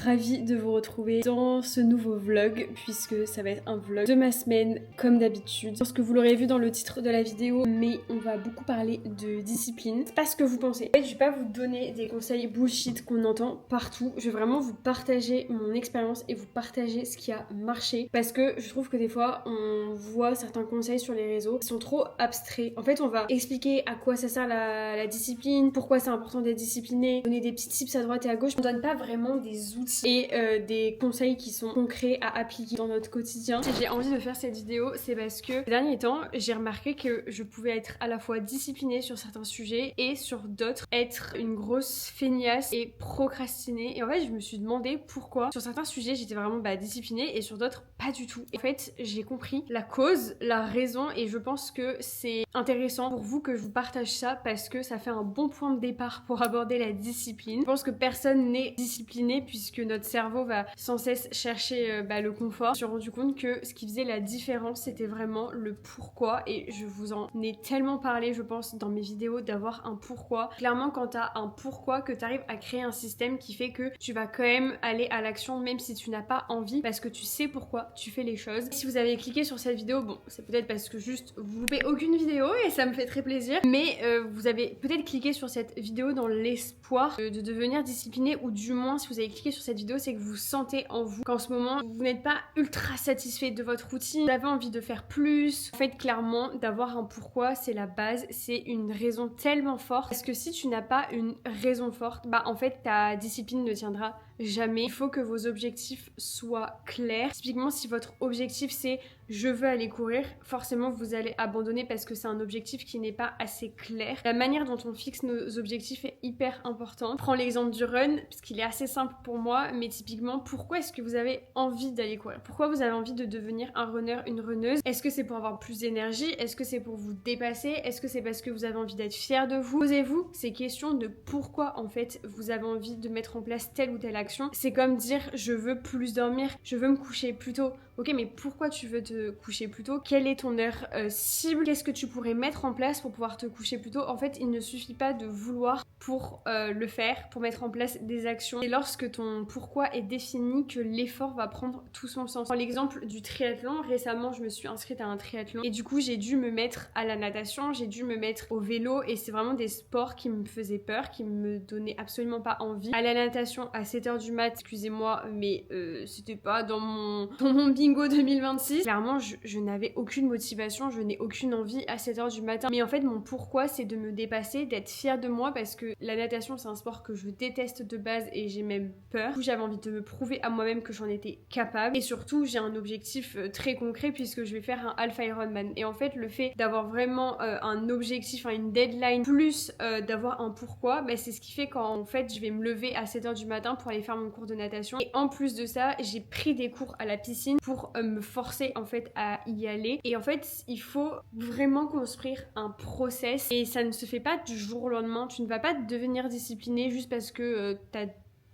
ravie de vous retrouver dans ce nouveau vlog puisque ça va être un vlog de ma semaine comme d'habitude. Je pense que vous l'aurez vu dans le titre de la vidéo, mais on va beaucoup parler de discipline. C'est pas ce que vous pensez. En fait, je vais pas vous donner des conseils bullshit qu'on entend partout. Je vais vraiment vous partager mon expérience et vous partager ce qui a marché parce que je trouve que des fois on voit certains conseils sur les réseaux qui sont trop abstraits. En fait, on va expliquer à quoi ça sert la discipline, pourquoi c'est important d'être discipliné, donner des petits tips à droite et à gauche. On donne pas vraiment des outils et des conseils qui sont concrets à appliquer dans notre quotidien. Si j'ai envie de faire cette vidéo, c'est parce que ces derniers temps, j'ai remarqué que je pouvais être à la fois disciplinée sur certains sujets et sur d'autres être une grosse feignasse et procrastiner. Et en fait, je me suis demandé pourquoi sur certains sujets j'étais vraiment disciplinée et sur d'autres pas du tout. Et en fait, j'ai compris la cause, la raison, et je pense que c'est intéressant pour vous que je vous partage ça parce que ça fait un bon point de départ pour aborder la discipline. Je pense que personne n'est discipliné puisque notre cerveau va sans cesse chercher le confort. Je me suis rendu compte que ce qui faisait la différence, c'était vraiment le pourquoi, et je vous en ai tellement parlé, je pense, dans mes vidéos, d'avoir un pourquoi. Clairement, quand t'as un pourquoi, que t'arrives à créer un système qui fait que tu vas quand même aller à l'action même si tu n'as pas envie, parce que tu sais pourquoi tu fais les choses. Si vous avez cliqué sur cette vidéo, bon, c'est peut-être parce que juste vous loupez aucune vidéo et ça me fait très plaisir, mais vous avez peut-être cliqué sur cette vidéo dans l'espoir de devenir discipliné, ou du moins si vous avez cliqué sur cette vidéo, c'est que vous sentez en vous qu'en ce moment vous n'êtes pas ultra satisfait de votre routine, vous avez envie de faire plus. En fait, clairement, d'avoir un pourquoi, c'est la base, c'est une raison tellement forte, parce que si tu n'as pas une raison forte, en fait ta discipline ne tiendra jamais. Il faut que vos objectifs soient clairs. Typiquement, si votre objectif c'est je veux aller courir, forcément vous allez abandonner parce que c'est un objectif qui n'est pas assez clair. La manière dont on fixe nos objectifs est hyper importante. Prends l'exemple du run, parce qu'il est assez simple pour moi, mais typiquement, pourquoi est-ce que vous avez envie d'aller courir? Pourquoi vous avez envie de devenir un runner, une runneuse? Est-ce que c'est pour avoir plus d'énergie? Est-ce que c'est pour vous dépasser? Est-ce que c'est parce que vous avez envie d'être fier de vous? Posez-vous ces questions de pourquoi en fait vous avez envie de mettre en place telle ou telle action. C'est comme dire je veux plus dormir, je veux me coucher plus tôt. Ok, mais pourquoi tu veux te coucher plus tôt? Quelle est ton heure cible? Qu'est-ce que tu pourrais mettre en place pour pouvoir te coucher plus tôt? En fait, il ne suffit pas de vouloir pour le faire, pour mettre en place des actions. Et lorsque ton pourquoi est défini que l'effort va prendre tout son sens. Dans l'exemple du triathlon, récemment, je me suis inscrite à un triathlon et du coup, j'ai dû me mettre à la natation, j'ai dû me mettre au vélo, et c'est vraiment des sports qui me faisaient peur, qui me donnaient absolument pas envie. À la natation à 7h du mat, excusez-moi, mais c'était pas dans mon bingo 2026. Clairement, je n'avais aucune motivation, je n'ai aucune envie à 7h du matin. Mais en fait, mon pourquoi, c'est de me dépasser, d'être fière de moi, parce que la natation, c'est un sport que je déteste de base et j'ai même peur. Du coup, j'avais envie de me prouver à moi-même que j'en étais capable. Et surtout, j'ai un objectif très concret puisque je vais faire un Half Ironman. Et en fait, le fait d'avoir vraiment un objectif, une deadline, plus d'avoir un pourquoi, c'est ce qui fait qu'en fait, je vais me lever à 7h du matin pour aller faire mon cours de natation. Et en plus de ça, j'ai pris des cours à la piscine pour me forcer en fait à y aller. Et en fait, il faut vraiment construire un process, et ça ne se fait pas du jour au lendemain. Tu ne vas pas devenir discipliné juste parce que t'as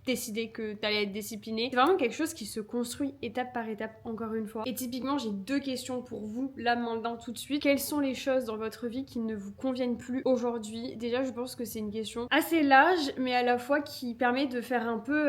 décidé que t'allais être discipliné. C'est vraiment quelque chose qui se construit étape par étape, encore une fois. Et typiquement, j'ai deux questions pour vous, là, maintenant, tout de suite. Quelles sont les choses dans votre vie qui ne vous conviennent plus aujourd'hui? Déjà, je pense que c'est une question assez large, mais à la fois qui permet de faire un peu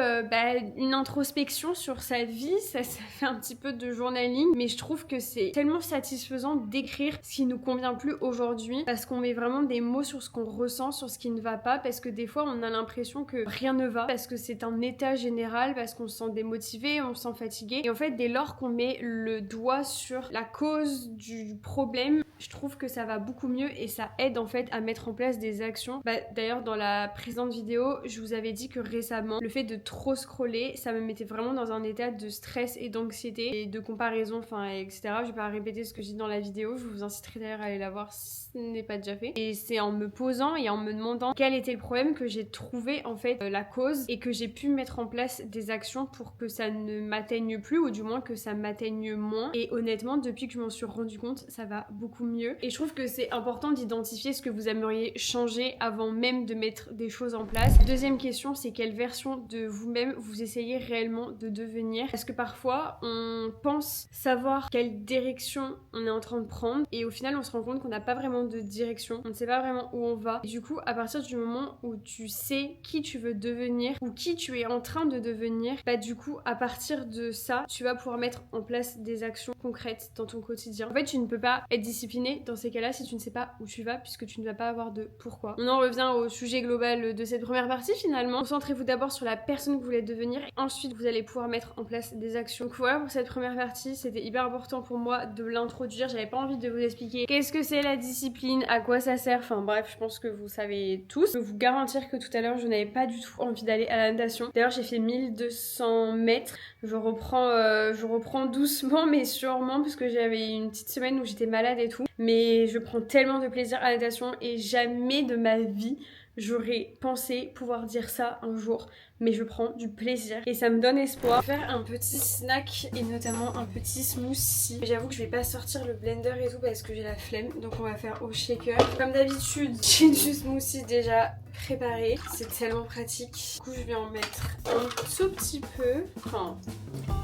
une introspection sur sa vie. Ça fait un petit peu de journaling, mais je trouve que c'est tellement satisfaisant d'écrire ce qui nous convient plus aujourd'hui, parce qu'on met vraiment des mots sur ce qu'on ressent, sur ce qui ne va pas, parce que des fois, on a l'impression que rien ne va, parce que c'est un état général, parce qu'on se sent démotivé, on se sent fatigué. Et en fait, dès lors qu'on met le doigt sur la cause du problème, je trouve que ça va beaucoup mieux et ça aide en fait à mettre en place des actions. D'ailleurs, dans la précédente vidéo, je vous avais dit que récemment, le fait de trop scroller, ça me mettait vraiment dans un état de stress et d'anxiété et de comparaison, etc. Je vais pas répéter ce que j'ai dit dans la vidéo, je vous inciterai d'ailleurs à aller la voir si ce n'est pas déjà fait. Et c'est en me posant et en me demandant quel était le problème que j'ai trouvé en fait la cause, et que j'ai pu mettre en place des actions pour que ça ne m'atteigne plus, ou du moins que ça m'atteigne moins. Et honnêtement, depuis que je m'en suis rendu compte, ça va beaucoup mieux. Et je trouve que c'est important d'identifier ce que vous aimeriez changer avant même de mettre des choses en place. Deuxième question, c'est quelle version de vous-même vous essayez réellement de devenir? Parce que parfois, on pense savoir quelle direction on est en train de prendre, et au final, on se rend compte qu'on n'a pas vraiment de direction, on ne sait pas vraiment où on va. Et du coup, à partir du moment où tu sais qui tu veux devenir ou qui tu es en train de devenir, bah du coup à partir de ça tu vas pouvoir mettre en place des actions concrètes dans ton quotidien. En fait tu ne peux pas être discipliné dans ces cas-là si tu ne sais pas où tu vas, puisque tu ne vas pas avoir de pourquoi. On en revient au sujet global de cette première partie finalement. Concentrez-vous d'abord sur la personne que vous voulez devenir et ensuite vous allez pouvoir mettre en place des actions. Donc voilà pour cette première partie, c'était hyper important pour moi de l'introduire. J'avais pas envie de vous expliquer qu'est-ce que c'est la discipline, à quoi ça sert, enfin bref, je pense que vous savez tous. Je peux vous garantir que tout à l'heure je n'avais pas du tout envie d'aller à la natation. D'ailleurs j'ai fait 1200 mètres. Je reprends doucement mais sûrement parce que j'avais une petite semaine où j'étais malade et tout. Mais je prends tellement de plaisir à la natation et jamais de ma vie j'aurais pensé pouvoir dire ça un jour, mais je prends du plaisir et ça me donne espoir. Je vais faire un petit snack et notamment un petit smoothie. J'avoue que je vais pas sortir le blender et tout parce que j'ai la flemme, donc on va faire au shaker. Comme d'habitude, j'ai du smoothie déjà préparé, c'est tellement pratique. Du coup, je vais en mettre un tout petit peu, enfin,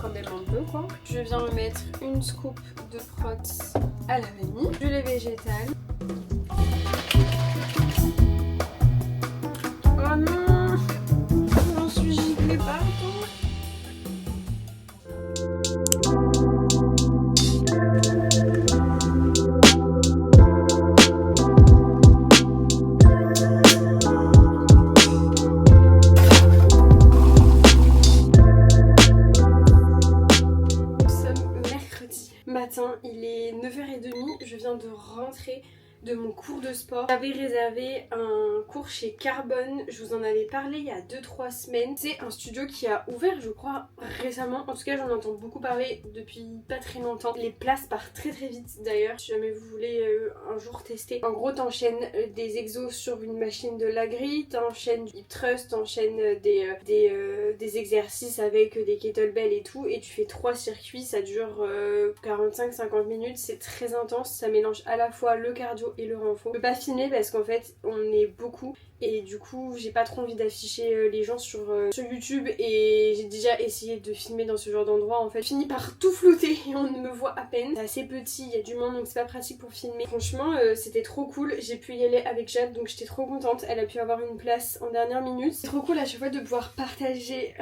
quand même un peu quoi. Je viens remettre une scoop de prots à la vanille, du lait végétal. Oh non, j'en suis giclée partout. Nous sommes mercredi matin, il est 9h30, je viens de rentrer de mon cours de sport. J'avais réservé un cours chez Carbone, je vous en avais parlé il y a 2-3 semaines. C'est un studio qui a ouvert je crois récemment, en tout cas j'en entends beaucoup parler depuis pas très longtemps. Les places partent très vite d'ailleurs, si jamais vous voulez un jour tester. En gros t'enchaînes des exos sur une machine de Lagree, t'enchaînes du hip thrust, t'enchaînes des exercices avec des kettlebells et tout, et tu fais 3 circuits, ça dure 45-50 minutes, c'est très intense, ça mélange à la fois le cardio et le renfort. Je peux pas filmer parce qu'en fait on est beaucoup et du coup j'ai pas trop envie d'afficher les gens sur YouTube, et j'ai déjà essayé de filmer dans ce genre d'endroit, en fait je finis par tout flouter et on me voit à peine. C'est assez petit, il y a du monde donc c'est pas pratique pour filmer. Franchement c'était trop cool, j'ai pu y aller avec Jade donc j'étais trop contente, elle a pu avoir une place en dernière minute. C'est trop cool à chaque fois de pouvoir partager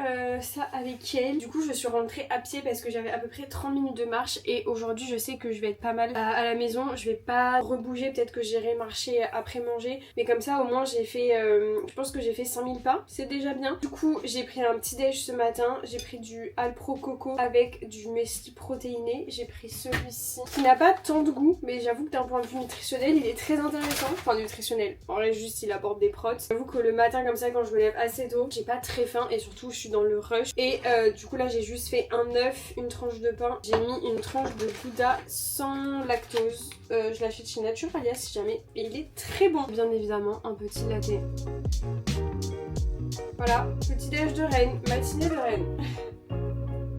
ça avec elle. Du coup je suis rentrée à pied parce que j'avais à peu près 30 minutes de marche et aujourd'hui je sais que je vais être pas mal à la maison, je vais pas rebouger, peut-être que j'irai marcher après manger, mais comme ça au moins j'ai fait je pense que j'ai fait 100 000 pas, c'est déjà bien. Du coup j'ai pris un petit déj ce matin, j'ai pris du Alpro Coco avec du muesli protéiné, j'ai pris celui-ci qui n'a pas tant de goût mais j'avoue que d'un point de vue nutritionnel il est très intéressant, enfin nutritionnel, en vrai juste il apporte des protes. J'avoue que le matin comme ça quand je me lève assez tôt, j'ai pas très faim et surtout je suis dans le rush et du coup là j'ai juste fait un œuf, une tranche de pain, j'ai mis une tranche de gouda sans lactose, je l'achète chez Nature Alias si jamais, et il est très bon. Bien évidemment un petit latte. Voilà, petit déj de reine, matinée de reine.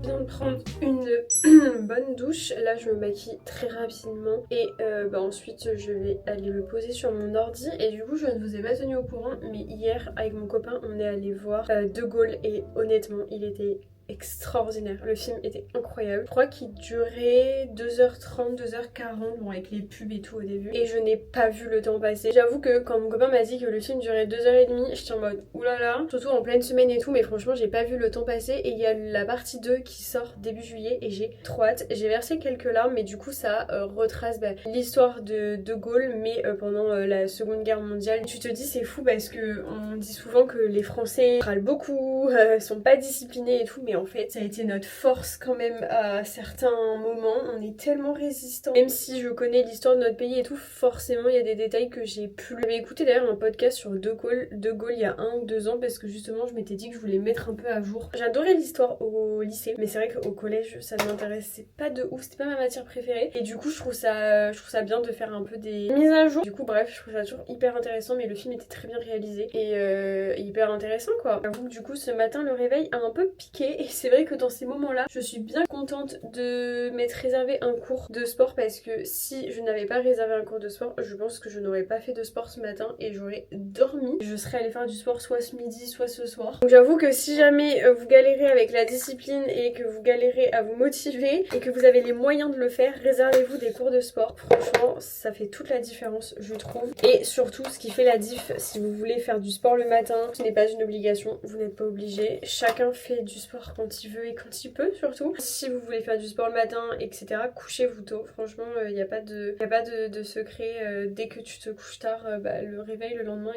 Je viens de prendre une bonne douche, là je me maquille très rapidement et ensuite je vais aller me poser sur mon ordi. Et du coup je ne vous ai pas tenu au courant, mais hier avec mon copain on est allé voir De Gaulle et honnêtement il était extraordinaire. Le film était incroyable. Je crois qu'il durait 2h30, 2h40, bon avec les pubs et tout au début. Et je n'ai pas vu le temps passer. J'avoue que quand mon copain m'a dit que le film durait 2h30, j'étais en mode oulala, surtout en pleine semaine et tout, mais franchement j'ai pas vu le temps passer. Et il y a la partie 2 qui sort début juillet et j'ai trop hâte. J'ai versé quelques larmes, mais du coup ça retrace l'histoire de De Gaulle, mais pendant la Seconde Guerre mondiale. Tu te dis c'est fou parce que on dit souvent que les Français râlent beaucoup, sont pas disciplinés et tout, mais en fait ça a été notre force quand même à certains moments. On est tellement résistants, même si je connais l'histoire de notre pays et tout, forcément il y a des détails que j'ai plus. J'avais écouté d'ailleurs un podcast sur De Gaulle il y a 1 ou 2 ans parce que justement je m'étais dit que je voulais mettre un peu à jour. J'adorais l'histoire au lycée, mais c'est vrai qu'au collège ça ne m'intéressait pas de ouf, c'était pas ma matière préférée, et du coup je trouve ça bien de faire un peu des mises à jour. Du coup bref, je trouve ça toujours hyper intéressant, mais le film était très bien réalisé et hyper intéressant quoi. J'avoue que du coup ce matin le réveil a un peu piqué et c'est vrai que dans ces moments-là, je suis bien contente de m'être réservé un cours de sport parce que si je n'avais pas réservé un cours de sport, je pense que je n'aurais pas fait de sport ce matin et j'aurais dormi. Je serais allée faire du sport soit ce midi, soit ce soir. Donc j'avoue que si jamais vous galérez avec la discipline et que vous galérez à vous motiver et que vous avez les moyens de le faire, réservez-vous des cours de sport. Franchement, ça fait toute la différence, je trouve. Et surtout, ce qui fait la diff, si vous voulez faire du sport le matin, ce n'est pas une obligation, vous n'êtes pas obligé. Chacun fait du sport quand il veut et quand il peut surtout. Si vous voulez faire du sport le matin, etc., couchez-vous tôt. Franchement, il n'y a pas de secret. Dès que tu te couches tard, le réveil le lendemain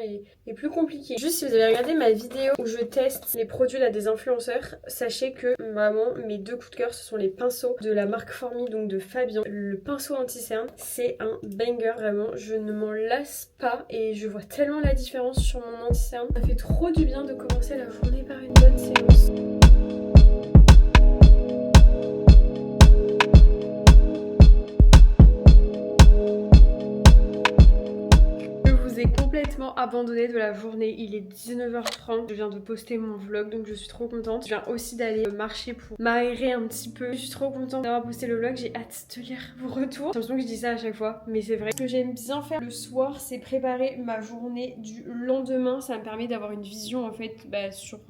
est plus compliqué. Juste si vous avez regardé ma vidéo où je teste les produits là des influenceurs, sachez que vraiment mes deux coups de cœur ce sont les pinceaux de la marque Formi, donc de Fabien. Le pinceau anti-cerne, c'est un banger vraiment, je ne m'en lasse pas et je vois tellement la différence sur mon anti-cerne. Ça fait trop du bien de commencer la journée par une bonne séance. Complètement abandonnée de la journée, il est 19h30, je viens de poster mon vlog donc je suis trop contente. Je viens aussi d'aller marcher pour m'aérer un petit peu. Je suis trop contente d'avoir posté le vlog, j'ai hâte de lire vos retours. J'ai l'impression que je dis ça à chaque fois, mais c'est vrai. Ce que j'aime bien faire le soir, c'est préparer ma journée du lendemain. Ça me permet d'avoir une vision en fait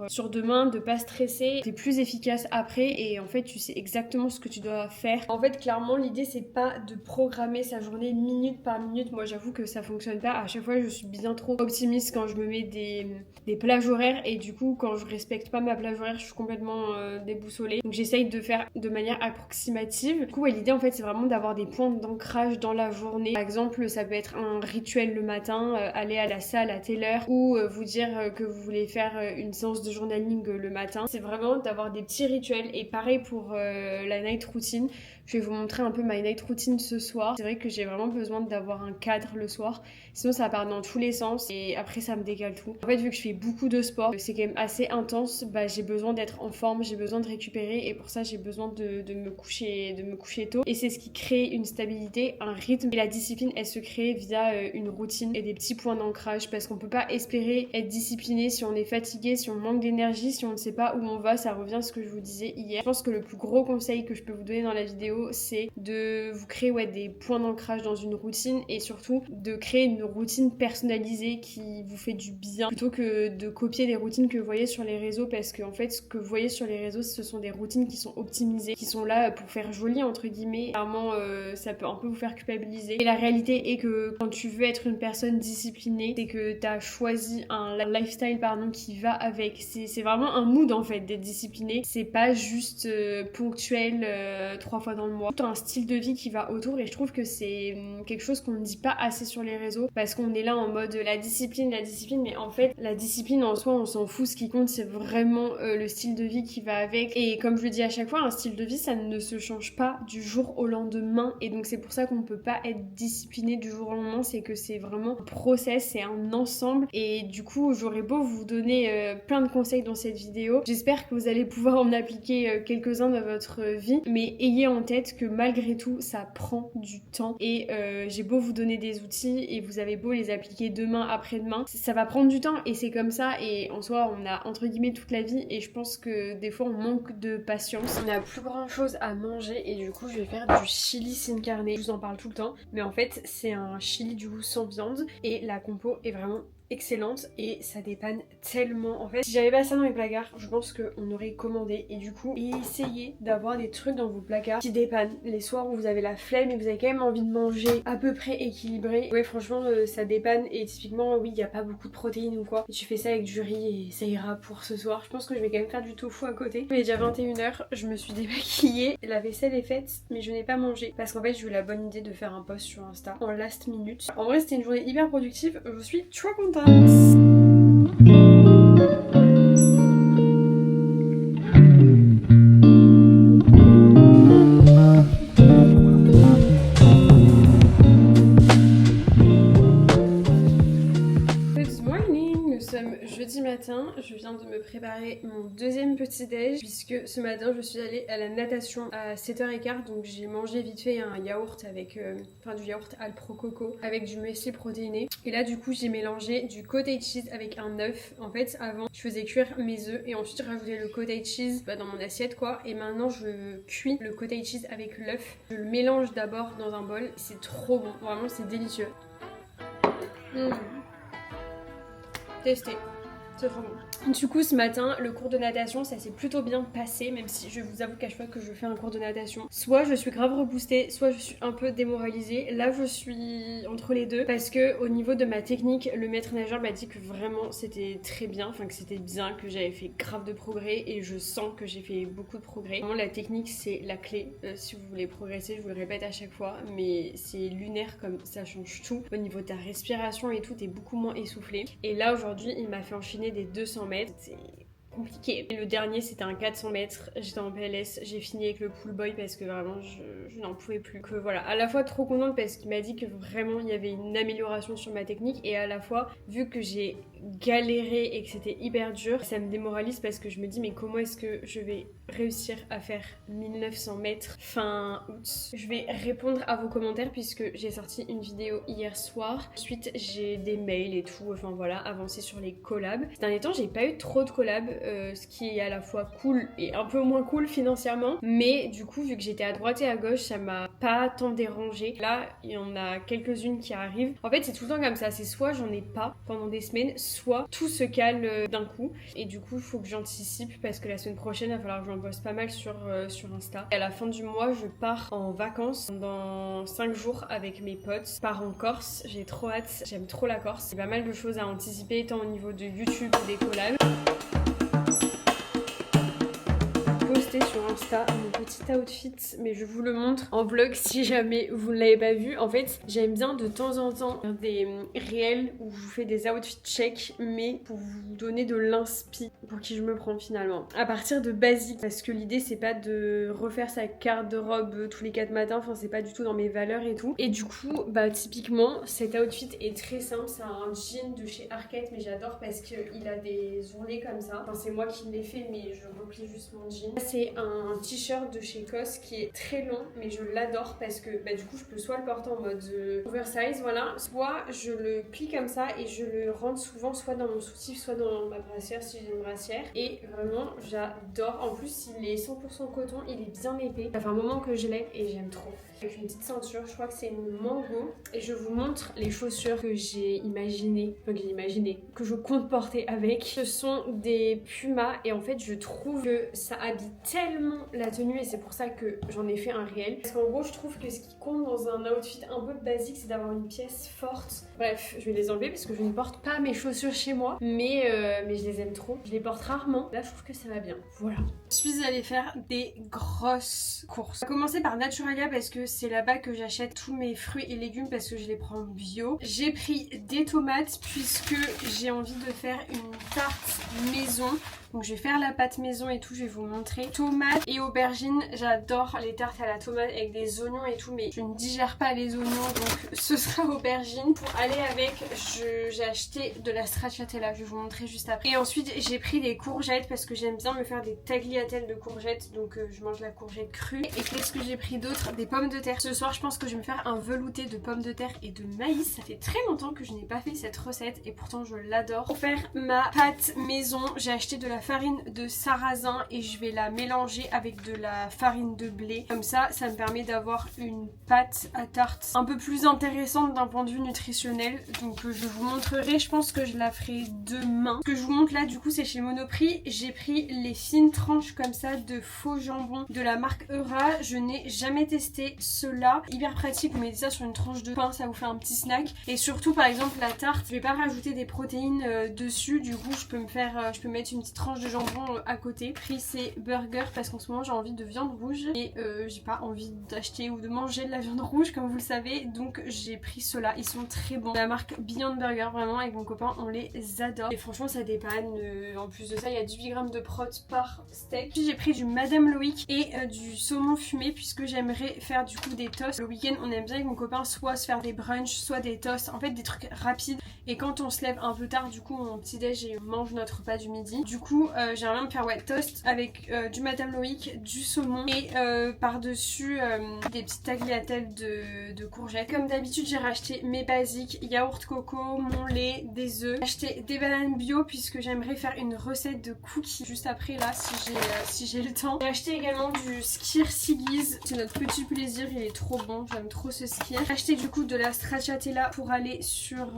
sur demain, de pas stresser. T'es plus efficace après et en fait tu sais exactement ce que tu dois faire. En fait clairement l'idée c'est pas de programmer sa journée minute par minute. Moi j'avoue que ça fonctionne pas. À chaque fois je suis bien trop optimiste quand je me mets des plages horaires et du coup quand je respecte pas ma plage horaire je suis complètement déboussolée. Donc j'essaye de faire de manière approximative. Du coup l'idée en fait c'est vraiment d'avoir des points d'ancrage dans la journée. Par exemple ça peut être un rituel le matin, aller à la salle à telle heure ou vous dire que vous voulez faire une séance de journaling le matin. C'est vraiment d'avoir des petits rituels et pareil pour la night routine. Je vais vous montrer un peu ma night routine ce soir. C'est vrai que j'ai vraiment besoin d'avoir un cadre le soir. Sinon ça part dans tous les sens et après ça me décale tout. En fait vu que je fais beaucoup de sport, c'est quand même assez intense, j'ai besoin d'être en forme, j'ai besoin de récupérer et pour ça j'ai besoin de me coucher tôt. Et c'est ce qui crée une stabilité, un rythme. Et la discipline elle se crée via une routine et des petits points d'ancrage parce qu'on peut pas espérer être discipliné si on est fatigué, si on manque d'énergie, si on ne sait pas où on va. Ça revient à ce que je vous disais hier. Je pense que le plus gros conseil que je peux vous donner dans la vidéo c'est de vous créer des points d'ancrage dans une routine et surtout de créer une routine personnalisée qui vous fait du bien plutôt que de copier des routines que vous voyez sur les réseaux parce que en fait ce que vous voyez sur les réseaux ce sont des routines qui sont optimisées, qui sont là pour faire joli entre guillemets. Clairement ça peut un peu vous faire culpabiliser et la réalité est que quand tu veux être une personne disciplinée c'est que tu as choisi un lifestyle qui va avec. C'est vraiment un mood en fait d'être discipliné, c'est pas juste ponctuel 3 fois dans le mois. Tout un style de vie qui va autour et je trouve que c'est quelque chose qu'on ne dit pas assez sur les réseaux parce qu'on est là en mode la discipline mais en fait la discipline en soi on s'en fout, ce qui compte c'est vraiment le style de vie qui va avec et comme je le dis à chaque fois un style de vie ça ne se change pas du jour au lendemain et donc c'est pour ça qu'on peut pas être discipliné du jour au lendemain, c'est que c'est vraiment un process, c'est un ensemble et du coup j'aurais beau vous donner plein de conseils dans cette vidéo, j'espère que vous allez pouvoir en appliquer quelques-uns dans votre vie mais ayez en tête que malgré tout ça prend du temps et j'ai beau vous donner des outils et vous avez beau les appliquer demain après-demain, ça va prendre du temps et c'est comme ça et en soi on a entre guillemets toute la vie et je pense que des fois on manque de patience, on n'a plus grand chose à manger et du coup je vais faire du chili sin carne, je vous en parle tout le temps mais en fait c'est un chili du coup sans viande et la compo est vraiment excellente et ça dépanne tellement. En fait si j'avais pas ça dans mes placards je pense qu'on aurait commandé et du coup essayez d'avoir des trucs dans vos placards qui dépannent les soirs où vous avez la flemme et vous avez quand même envie de manger à peu près équilibré. Ouais franchement ça dépanne et typiquement oui il n'y a pas beaucoup de protéines ou quoi et tu fais ça avec du riz et ça ira pour ce soir. Je pense que je vais quand même faire du tofu à côté. Il est déjà 21h, je me suis démaquillée, la vaisselle est faite mais je n'ai pas mangé parce qu'en fait j'ai eu la bonne idée de faire un post sur Insta en last minute. En vrai c'était une journée hyper productive, je suis trop contente. Jeudi matin, je viens de me préparer mon deuxième petit déj puisque ce matin je suis allée à la natation à 7h15, donc j'ai mangé vite fait un yaourt avec du yaourt Alpro Coco avec du muesli protéiné. Et là du coup j'ai mélangé du cottage cheese avec un œuf. En fait avant je faisais cuire mes œufs et ensuite je rajoutais le cottage cheese dans mon assiette quoi, et maintenant je cuis le cottage cheese avec l'œuf. Je le mélange d'abord dans un bol, c'est trop bon, vraiment c'est délicieux. Testez, c'est trop bon. Du coup ce matin le cours de natation ça s'est plutôt bien passé, même si je vous avoue qu'à chaque fois que je fais un cours de natation soit je suis grave reboostée, soit je suis un peu démoralisée. Là je suis entre les deux parce que au niveau de ma technique le maître nageur m'a dit que vraiment c'était très bien, enfin que c'était bien, que j'avais fait grave de progrès et je sens que j'ai fait beaucoup de progrès. Vraiment la technique c'est la clé si vous voulez progresser, je vous le répète à chaque fois, mais c'est lunaire comme ça change tout. Au niveau de ta respiration et tout, t'es beaucoup moins essoufflé. Et là aujourd'hui il m'a fait enchaîner des 200 mètres. C'est compliqué. Et le dernier c'était un 400 mètres, j'étais en PLS, j'ai fini avec le pool boy parce que vraiment je n'en pouvais plus. Que voilà, à la fois trop contente parce qu'il m'a dit que vraiment il y avait une amélioration sur ma technique, et à la fois vu que j'ai galéré et que c'était hyper dur, ça me démoralise parce que je me dis mais comment est-ce que je vais réussir à faire 1900 mètres fin août. Je vais répondre à vos commentaires puisque j'ai sorti une vidéo hier soir. Ensuite j'ai des mails et tout, enfin voilà, avancer sur les collabs. Ces derniers temps j'ai pas eu trop de collabs, ce qui est à la fois cool et un peu moins cool financièrement, mais du coup vu que j'étais à droite et à gauche ça m'a pas tant dérangé. Là il y en a quelques-unes qui arrivent. En fait c'est tout le temps comme ça, c'est soit j'en ai pas pendant des semaines, soit tout se cale d'un coup, et du coup il faut que j'anticipe parce que la semaine prochaine il va falloir que j'en poste pas mal sur Insta. Et à la fin du mois je pars en vacances dans 5 jours avec mes potes. Je pars en Corse, j'ai trop hâte, j'aime trop la Corse. C'est pas mal de choses à anticiper tant au niveau de YouTube que des collabs. Sur Insta mon petit outfit, mais je vous le montre en vlog si jamais vous ne l'avez pas vu. En fait j'aime bien de temps en temps faire des réels où je vous fais des outfits check, mais pour vous donner de l'inspi pour qui je me prends finalement, à partir de basique, parce que l'idée c'est pas de refaire sa garde-robe tous les 4 matins, enfin c'est pas du tout dans mes valeurs et tout. Et du coup bah typiquement cet outfit est très simple, c'est un jean de chez Arket, mais j'adore parce qu'il a des ourlets comme ça, enfin c'est moi qui l'ai fait mais je replie juste mon jean. C'est un t-shirt de chez COS qui est très long, mais je l'adore parce que bah, du coup je peux soit le porter en mode oversize, voilà, soit je le plie comme ça et je le rentre souvent soit dans mon soutif soit dans ma brassière si j'ai une brassière, et vraiment j'adore. En plus il est 100% coton, il est bien épais, ça fait un moment que je l'ai et j'aime trop. Avec une petite ceinture, je crois que c'est une mango, et je vous montre les chaussures que j'ai imaginées, que je compte porter avec. Ce sont des Puma et en fait je trouve que ça habille tellement la tenue et c'est pour ça que j'en ai fait un réel. Parce qu'en gros je trouve que ce qui compte dans un outfit un peu basique c'est d'avoir une pièce forte. Bref, je vais les enlever parce que je ne porte pas mes chaussures chez moi, mais je les aime trop. Je les porte rarement, là je trouve que ça va bien. Voilà. Je suis allée faire des grosses courses. On va commencer par Naturalia parce que c'est là-bas que j'achète tous mes fruits et légumes parce que je les prends bio. J'ai pris des tomates puisque j'ai envie de faire une tarte maison. Donc je vais faire la pâte maison et tout, je vais vous montrer. Tomates et aubergines, j'adore les tartes à la tomate avec des oignons et tout, mais je ne digère pas les oignons, donc ce sera aubergine. Pour aller avec, j'ai acheté de la stracciatella, je vais vous montrer juste après. Et ensuite j'ai pris des courgettes parce que j'aime bien me faire des tagliatelles de courgettes, donc je mange la courgette crue. Et qu'est-ce que j'ai pris d'autre? Des pommes de terre. Ce soir je pense que je vais me faire un velouté de pommes de terre et de maïs. Ça fait très longtemps que je n'ai pas fait cette recette et pourtant je l'adore. Pour faire ma pâte maison, j'ai acheté de la farine de sarrasin et je vais la mélanger avec de la farine de blé. Comme ça me permet d'avoir une pâte à tarte un peu plus intéressante d'un point de vue nutritionnel. Donc je vous montrerai, je pense que je la ferai demain. Ce que je vous montre là du coup c'est chez Monoprix. J'ai pris les fines tranches comme ça de faux jambon de la marque Eura. Je n'ai jamais testé cela. Hyper pratique, vous mettez ça sur une tranche de pain, ça vous fait un petit snack. Et surtout par exemple la tarte, je vais pas rajouter des protéines dessus. Du coup je peux mettre une petite tranche tranches de jambon à côté. J'ai pris ces burgers parce qu'en ce moment j'ai envie de viande rouge et j'ai pas envie d'acheter ou de manger de la viande rouge comme vous le savez, donc j'ai pris ceux-là, ils sont très bons. La marque Beyond Burger, vraiment avec mon copain on les adore et franchement ça dépanne. En plus de ça il y a 18 grammes de prot par steak. Puis j'ai pris du Madame Loïc et du saumon fumé puisque j'aimerais faire du coup des toasts. Le week-end on aime bien avec mon copain soit se faire des brunchs, soit des toasts, en fait des trucs rapides, et quand on se lève un peu tard du coup on petit déj et on mange notre repas du midi. Du coup j'aimerais bien me faire toast avec du Madame Loïc, du saumon et par dessus des petites tagliatelles de courgettes. Comme d'habitude j'ai racheté mes basiques, yaourt coco, mon lait, des œufs. J'ai acheté des bananes bio puisque j'aimerais faire une recette de cookies juste après là si j'ai le temps. J'ai acheté également du skyr Siggies, c'est notre petit plaisir, il est trop bon, j'aime trop ce skyr. J'ai acheté du coup de la stracciatella pour aller sur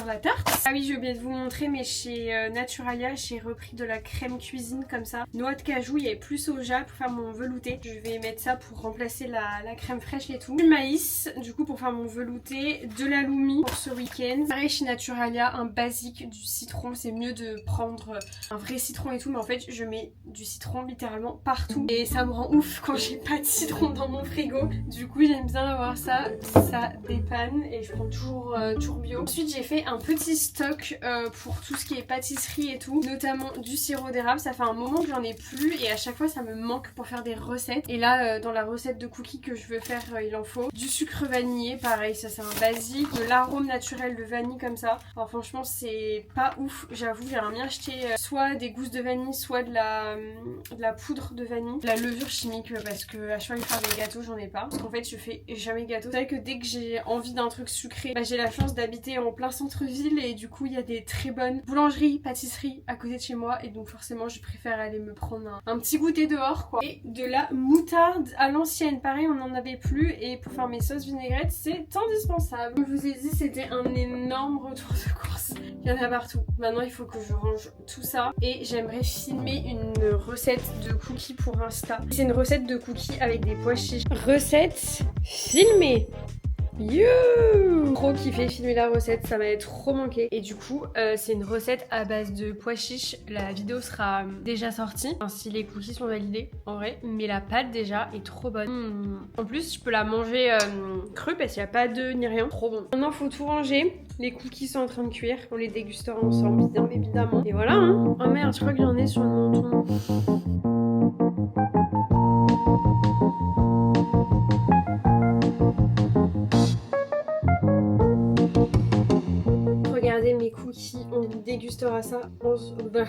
la tarte. Ah oui j'ai oublié de vous montrer, mais chez Naturalia j'ai repris de la crème cuisine comme ça, noix de cajou, il y avait plus soja pour faire mon velouté. Je vais mettre ça pour remplacer la crème fraîche et tout. Du maïs du coup pour faire mon velouté, de la loumi pour ce week-end. Pareil chez Naturalia, un basique, du citron, c'est mieux de prendre un vrai citron et tout, mais en fait je mets du citron littéralement partout et ça me rend ouf quand j'ai pas de citron dans mon frigo. Du coup j'aime bien avoir ça, ça dépanne et je prends toujours bio. Ensuite j'ai fait un petit stock pour tout ce qui est pâtisserie et tout, notamment du sirop d'érable. Ça fait un moment que j'en ai plus et à chaque fois ça me manque pour faire des recettes. Et là dans la recette de cookies que je veux faire il en faut du sucre vanillé, pareil ça c'est un basique, de l'arôme naturel de vanille comme ça. Alors franchement c'est pas ouf, j'avoue. J'aimerais bien acheter soit des gousses de vanille, soit de la poudre de vanille, de la levure chimique parce que à chaque fois que je faire des gâteaux j'en ai pas, parce qu'en fait je fais jamais de gâteaux. C'est vrai que dès que j'ai envie d'un truc sucré, j'ai la chance d'habiter en plein centre-ville et du coup il y a des très bonnes boulangeries, pâtisseries à côté de chez moi et donc forcément je préfère aller me prendre un petit goûter dehors quoi. Et de la moutarde à l'ancienne, pareil on n'en avait plus et pour faire mes sauces vinaigrettes c'est indispensable. Comme je vous ai dit c'était un énorme retour de course, il y en a partout. Maintenant il faut que je range tout ça et j'aimerais filmer une recette de cookies pour Insta. C'est une recette de cookies avec des pois chiches. Recette filmée. You! Trop kiffé filmer la recette, ça m'avait trop manqué. Et du coup, c'est une recette à base de pois chiches. La vidéo sera déjà sortie, enfin, si les cookies sont validés en vrai. Mais la pâte déjà est trop bonne. En plus, je peux la manger crue parce qu'il n'y a pas d'œufs ni rien. Trop bon. Maintenant, faut tout ranger. Les cookies sont en train de cuire. On les dégustera ensemble, bien évidemment. Et voilà, hein. Oh merde, je crois que j'en ai sur le menton. Regardez mes cookies, on dégustera ça ensemble.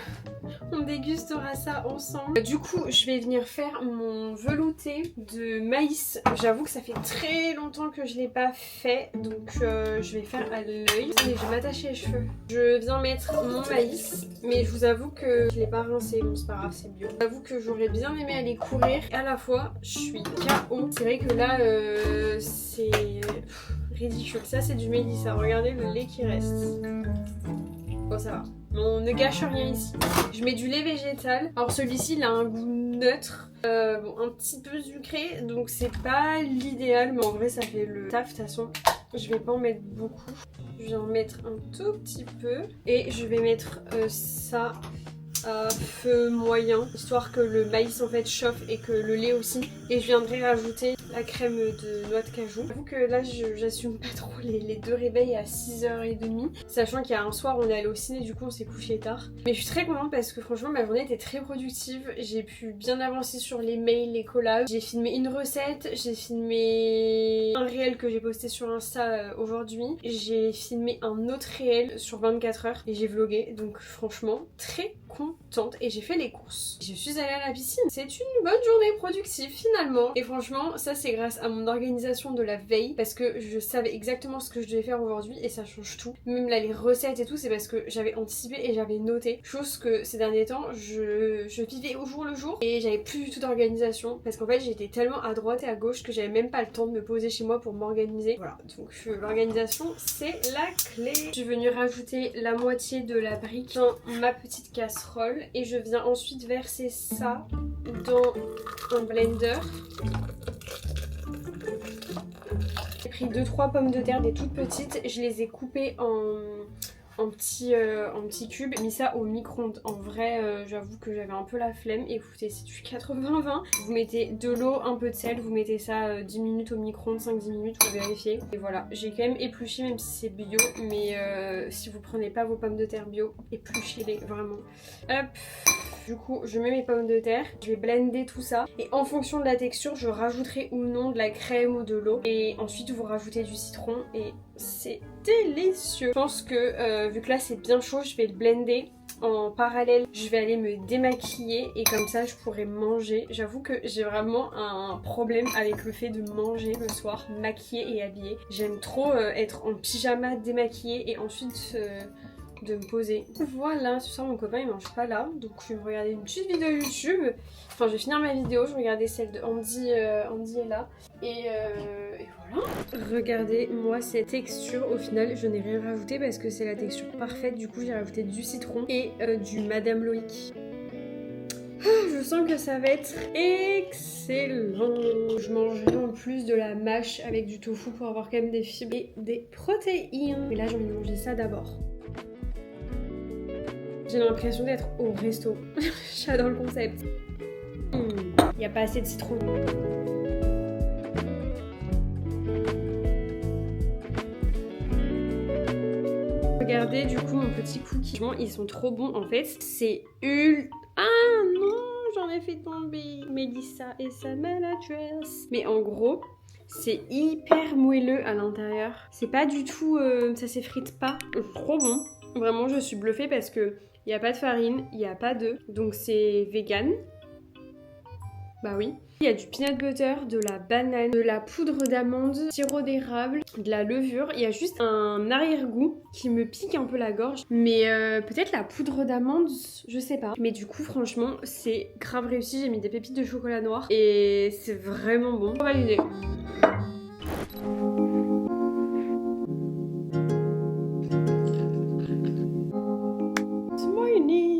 Du coup, je vais venir faire mon velouté de maïs. J'avoue que ça fait très longtemps que je l'ai pas fait, donc je vais faire à l'œil. Je vais m'attacher les cheveux. Je viens mettre mon maïs, mais je vous avoue que je l'ai pas rincé. Bon, c'est pas grave, c'est bio. J'avoue que j'aurais bien aimé aller courir. Et à la fois, je suis KO. C'est vrai que là, c'est ridicule. Ça, c'est du mélissa. Regardez le lait qui reste. Bon, ça va. On ne gâche rien ici. Je mets du lait végétal. Alors celui-ci il a un goût neutre, bon, un petit peu sucré, donc c'est pas l'idéal, mais en vrai ça fait le taf de toute façon. Je vais pas en mettre beaucoup. Je vais en mettre un tout petit peu. Et je vais mettre ça à feu moyen, histoire que le maïs en fait chauffe et que le lait aussi. Et je viendrai rajouter la crème de noix de cajou. J'avoue que là j'assume pas trop les deux réveils à 6h30, sachant qu'il y a un soir on est allé au ciné, du coup on s'est couché tard. Mais je suis très contente parce que franchement ma journée était très productive. J'ai pu bien avancer sur les mails, les collabs. J'ai filmé une recette, j'ai filmé un réel que j'ai posté sur Insta aujourd'hui. J'ai filmé un autre réel sur 24 heures et j'ai vlogué, donc franchement très contente. Et j'ai fait les courses. Je suis allée à la piscine. C'est une bonne journée productive finalement. Et franchement ça c'est grâce à mon organisation de la veille, parce que je savais exactement ce que je devais faire aujourd'hui et ça change tout. Même là les recettes et tout, c'est parce que j'avais anticipé et j'avais noté. Chose que ces derniers temps je vivais au jour le jour et j'avais plus du tout d'organisation, parce qu'en fait j'étais tellement à droite et à gauche que j'avais même pas le temps de me poser chez moi pour m'organiser. Voilà, donc l'organisation c'est la clé. Je suis venue rajouter la moitié de la brique dans ma petite casserole et je viens ensuite verser ça dans un blender. J'ai pris 2-3 pommes de terre, des toutes petites, je les ai coupées en en petit cube, mis ça au micro-ondes. En vrai, j'avoue que j'avais un peu la flemme. Écoutez, c'est du 80-20. Vous mettez de l'eau, un peu de sel, vous mettez ça 10 minutes au micro-ondes, 5-10 minutes, vous vérifiez. Et voilà, j'ai quand même épluché, même si c'est bio, mais si vous prenez pas vos pommes de terre bio, épluchez-les vraiment. Hop. Du coup, je mets mes pommes de terre, je vais blender tout ça et en fonction de la texture, je rajouterai ou non de la crème ou de l'eau. Et ensuite, vous rajoutez du citron et c'est délicieux. Je pense que vu que là c'est bien chaud, je vais le blender. En parallèle, je vais aller me démaquiller et comme ça je pourrai manger. J'avoue que j'ai vraiment un problème avec le fait de manger le soir, maquillée et habillée. J'aime trop être en pyjama, démaquillée et ensuite de me poser. Voilà, ce soir mon copain il mange pas là, donc je vais me regarder une petite vidéo YouTube. Enfin, je vais finir ma vidéo, je vais regarder celle de Andy, Andy est là. Et voilà. Regardez moi cette texture, au final je n'ai rien rajouté parce que c'est la texture parfaite. Du coup j'ai rajouté du citron et du Madame Loïc. Je sens que ça va être excellent. Je mangerai en plus de la mâche avec du tofu pour avoir quand même des fibres et des protéines. Mais là j'ai envie de manger ça d'abord. J'ai l'impression d'être au resto. J'adore le concept. Il n'y a pas assez de citron. Regardez du coup mon petit cookie. Ils sont trop bons en fait. C'est ultra... Ah non, j'en ai fait tomber. Mélissa et sa maladresse. Mais en gros, c'est hyper moelleux à l'intérieur. C'est pas du tout... ça s'effrite pas. Trop bon. Vraiment, je suis bluffée parce que il n'y a pas de farine, il n'y a pas d'œufs. Donc c'est vegan. Bah oui. Il y a du peanut butter, de la banane, de la poudre d'amande, sirop d'érable, de la levure. Il y a juste un arrière-goût qui me pique un peu la gorge. Mais peut-être la poudre d'amande, je sais pas. Mais du coup, franchement, c'est grave réussi. J'ai mis des pépites de chocolat noir et c'est vraiment bon. On va validé.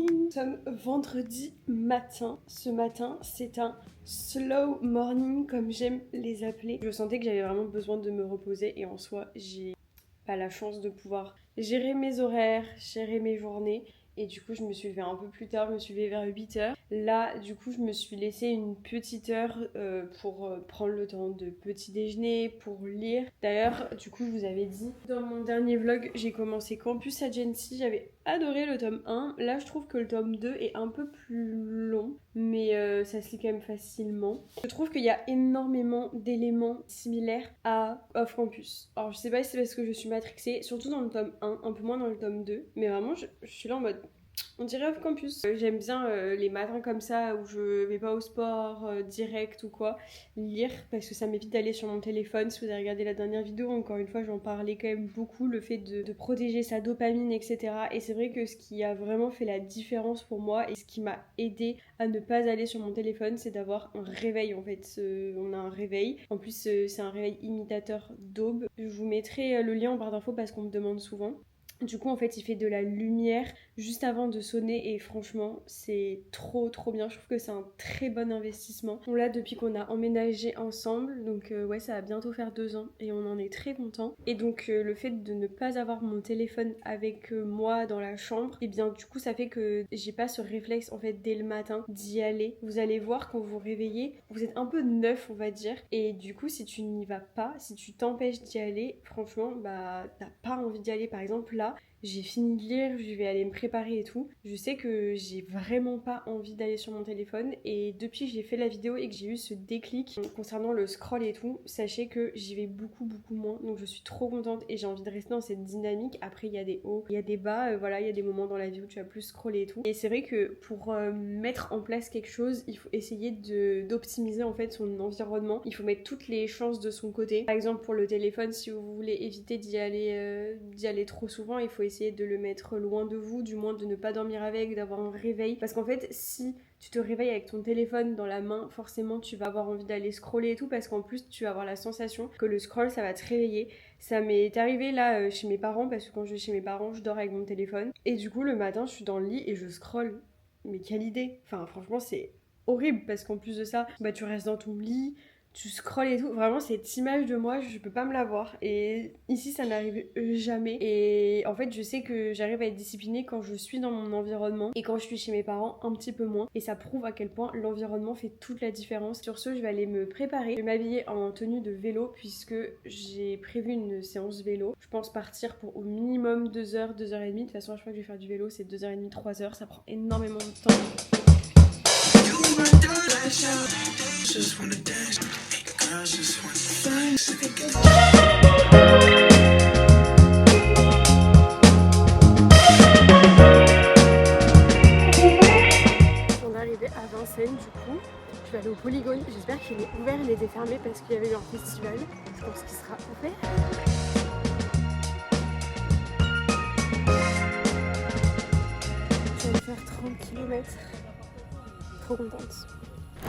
Nous sommes vendredi matin. Ce matin, c'est un slow morning comme j'aime les appeler. Je sentais que j'avais vraiment besoin de me reposer et en soi, j'ai pas la chance de pouvoir gérer mes horaires, gérer mes journées. Et du coup, je me suis levée un peu plus tard, je me suis levée vers 8h. Là, du coup, je me suis laissé une petite heure pour prendre le temps de petit déjeuner, pour lire. D'ailleurs, du coup, je vous avais dit, dans mon dernier vlog, j'ai commencé Campus Agency. J'avais adoré le tome 1. Là, je trouve que le tome 2 est un peu plus long, mais ça se lit quand même facilement. Je trouve qu'il y a énormément d'éléments similaires à Off Campus. Alors, je sais pas si c'est parce que je suis matrixée, surtout dans le tome 1, un peu moins dans le tome 2, mais vraiment, je suis là en mode... On dirait Off Campus. J'aime bien les matins comme ça où je vais pas au sport direct ou quoi, lire parce que ça m'évite d'aller sur mon téléphone. Si vous avez regardé la dernière vidéo, encore une fois, j'en parlais quand même beaucoup, le fait de protéger sa dopamine, etc. Et c'est vrai que ce qui a vraiment fait la différence pour moi et ce qui m'a aidé à ne pas aller sur mon téléphone, c'est d'avoir un réveil en fait. On a un réveil. En plus, c'est un réveil imitateur d'aube. Je vous mettrai le lien en barre d'infos parce qu'on me demande souvent. Du coup, en fait, il fait de la lumière juste avant de sonner et franchement, c'est trop bien. Je trouve que c'est un très bon investissement. On l'a depuis qu'on a emménagé ensemble, donc ouais, ça va bientôt faire 2 ans et on en est très content. Et donc, le fait de ne pas avoir mon téléphone avec moi dans la chambre, et bien du coup, ça fait que j'ai pas ce réflexe en fait dès le matin d'y aller. Vous allez voir quand vous vous réveillez, vous êtes un peu neuf, on va dire. Et du coup, si tu n'y vas pas, si tu t'empêches d'y aller, franchement, bah t'as pas envie d'y aller. Par exemple, là, j'ai fini de lire, je vais aller me préparer et tout. Je sais que j'ai vraiment pas envie d'aller sur mon téléphone et depuis que j'ai fait la vidéo et que j'ai eu ce déclic concernant le scroll et tout, sachez que j'y vais beaucoup moins. Donc je suis trop contente et j'ai envie de rester dans cette dynamique. Après il y a des hauts, il y a des bas, voilà, il y a des moments dans la vie où tu vas plus scroller et tout. Et c'est vrai que pour mettre en place quelque chose, il faut essayer d'optimiser en fait son environnement. Il faut mettre toutes les chances de son côté. Par exemple pour le téléphone, si vous voulez éviter d'y aller trop souvent, il faut essayer de le mettre loin de vous, du moins de ne pas dormir avec, d'avoir un réveil. Parce qu'en fait, si tu te réveilles avec ton téléphone dans la main, forcément tu vas avoir envie d'aller scroller et tout, parce qu'en plus tu vas avoir la sensation que le scroll ça va te réveiller. Ça m'est arrivé là chez mes parents, parce que quand je vais chez mes parents, je dors avec mon téléphone. Et du coup, le matin, je suis dans le lit et je scrolle. Mais quelle idée! Enfin, franchement, c'est horrible, parce qu'en plus de ça, bah tu restes dans ton lit. tu scrolles et tout. Vraiment, cette image de moi, je peux pas me la voir. Et ici, ça n'arrive jamais. Et en fait, je sais que j'arrive à être disciplinée quand je suis dans mon environnement et quand je suis chez mes parents, un petit peu moins. Et ça prouve à quel point l'environnement fait toute la différence. Sur ce, je vais aller me préparer. Je vais m'habiller en tenue de vélo puisque j'ai prévu une séance vélo. Je pense partir pour au minimum 2 heures, 2 heures et demie. De toute façon, à chaque fois que je vais faire du vélo, c'est 2 heures et demie, 3 heures. Ça prend énormément de temps. On est arrivé à Vincennes du coup. Je vais aller au Polygone. J'espère qu'il est ouvert. Il était fermé parce qu'il y avait eu un festival. Je pense qu'il sera ouvert. Je vais faire 30 km. Trop contente.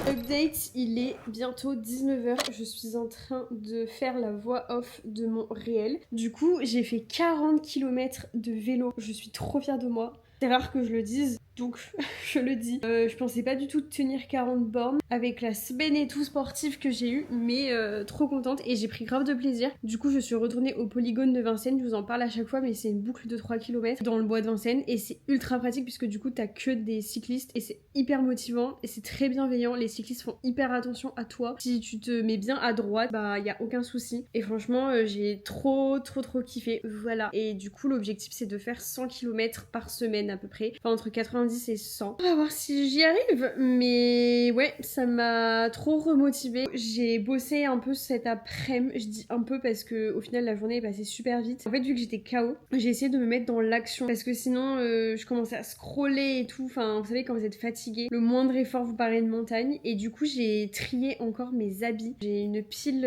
Update, il est bientôt 19 h. Je suis en train de faire la voix off de mon réel. Du coup, j'ai fait 40 km de vélo. Je suis trop fière de moi. C'est rare que je le dise, donc je le dis. Je pensais pas du tout tenir 40 bornes avec la semaine et tout sportive que j'ai eue, mais trop contente et j'ai pris grave de plaisir. Du coup, je suis retournée au Polygone de Vincennes. Je vous en parle à chaque fois, mais c'est une boucle de 3 km dans le bois de Vincennes et c'est ultra pratique puisque du coup, t'as que des cyclistes et c'est hyper motivant et c'est très bienveillant. Les cyclistes font hyper attention à toi. Si tu te mets bien à droite, bah y a aucun souci. Et franchement, j'ai trop kiffé. Voilà. Et du coup, l'objectif c'est de faire 100 km par semaine à peu près. Enfin, entre 90 et 100. On va voir si j'y arrive. Mais ouais, ça m'a trop remotivée. J'ai bossé un peu cet après-midi. Je dis un peu parce que au final, la journée est passée super vite. En fait, vu que j'étais KO, j'ai essayé de me mettre dans l'action. Parce que sinon, je commençais à scroller et tout. Enfin, vous savez, quand vous êtes fatigué, le moindre effort vous paraît une montagne. Et du coup, j'ai trié encore mes habits. J'ai une pile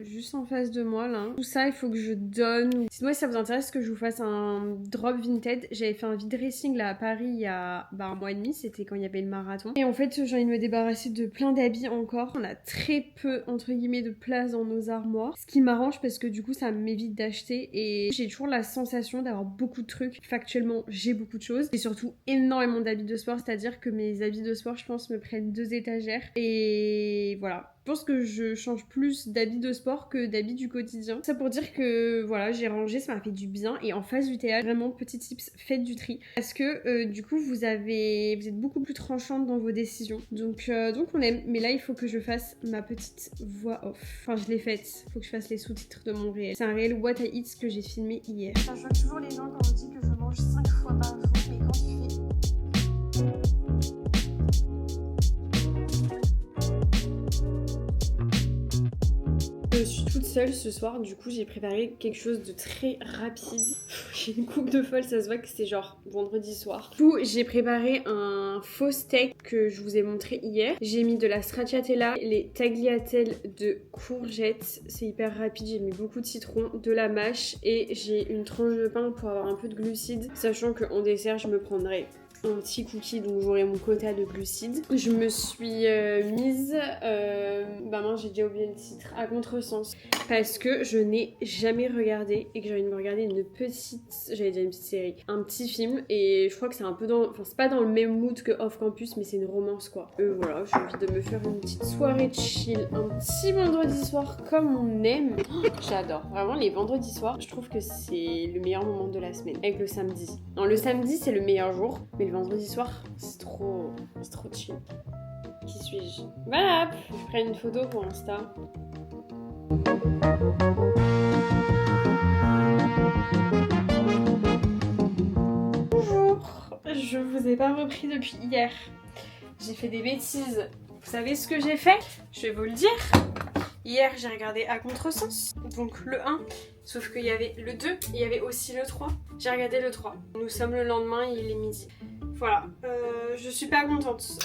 juste en face de moi, là. Tout ça, il faut que je donne. Sinon, si ça vous intéresse que je vous fasse un drop Vinted, j'avais fait un vide dressing là à Paris il y a un mois et demi, c'était quand il y avait le marathon. Et en fait, j'ai envie de me débarrasser de plein d'habits encore. On a très peu, entre guillemets, de place dans nos armoires. Ce qui m'arrange parce que du coup, ça m'évite d'acheter et j'ai toujours la sensation d'avoir beaucoup de trucs. Factuellement, j'ai beaucoup de choses et surtout énormément d'habits de sport, c'est-à-dire que mes habits de sport, je pense, me prennent 2 étagères. Et voilà. Je pense que je change plus d'habits de sport que d'habits du quotidien. Ça pour dire que voilà, j'ai rangé, ça m'a fait du bien. Et en face du théâtre, vraiment petit tips, faites du tri. Parce que du coup, vous êtes beaucoup plus tranchante dans vos décisions. Donc on aime. Mais là, il faut que je fasse ma petite voix off. Enfin, je l'ai faite. Il faut que je fasse les sous-titres de mon réel. C'est un réel What I Eat que j'ai filmé hier. Ça choque toujours les gens quand on dit que je mange 5 fois par jour. Mais quand tu fais... Je suis toute seule ce soir, du coup j'ai préparé quelque chose de très rapide. J'ai une coupe de folle, ça se voit que c'est genre vendredi soir. Du coup j'ai préparé un faux steak que je vous ai montré hier. J'ai mis de la stracciatella, les tagliatelles de courgettes, c'est hyper rapide, j'ai mis beaucoup de citron, de la mâche et j'ai une tranche de pain pour avoir un peu de glucides. Sachant qu'en dessert je me prendrai un petit cookie, donc j'aurai mon quota de glucides. Je me suis mise, mince, j'ai déjà oublié le titre, à contresens, parce que je n'ai jamais regardé et que j'ai envie de me regarder une petite, j'allais dire une petite série, un petit film, et je crois que c'est un peu dans, enfin c'est pas dans le même mood que Off Campus, mais c'est une romance quoi. Voilà, j'ai envie de me faire une petite soirée chill, un petit vendredi soir comme on aime. Oh, j'adore, vraiment les vendredis soirs, je trouve que c'est le meilleur moment de la semaine, avec le samedi. Non, le samedi c'est le meilleur jour, mais le vendredi soir, c'est trop chill. Qui suis-je? Voilà, je prends une photo pour Insta. Bonjour, je vous ai pas repris depuis hier. J'ai fait des bêtises. Vous savez ce que j'ai fait? Je vais vous le dire. Hier, j'ai regardé à contresens, donc le 1, sauf qu'il y avait le 2 et il y avait aussi le 3. J'ai regardé le 3. Nous sommes le lendemain et il est midi. Voilà, je suis pas contente.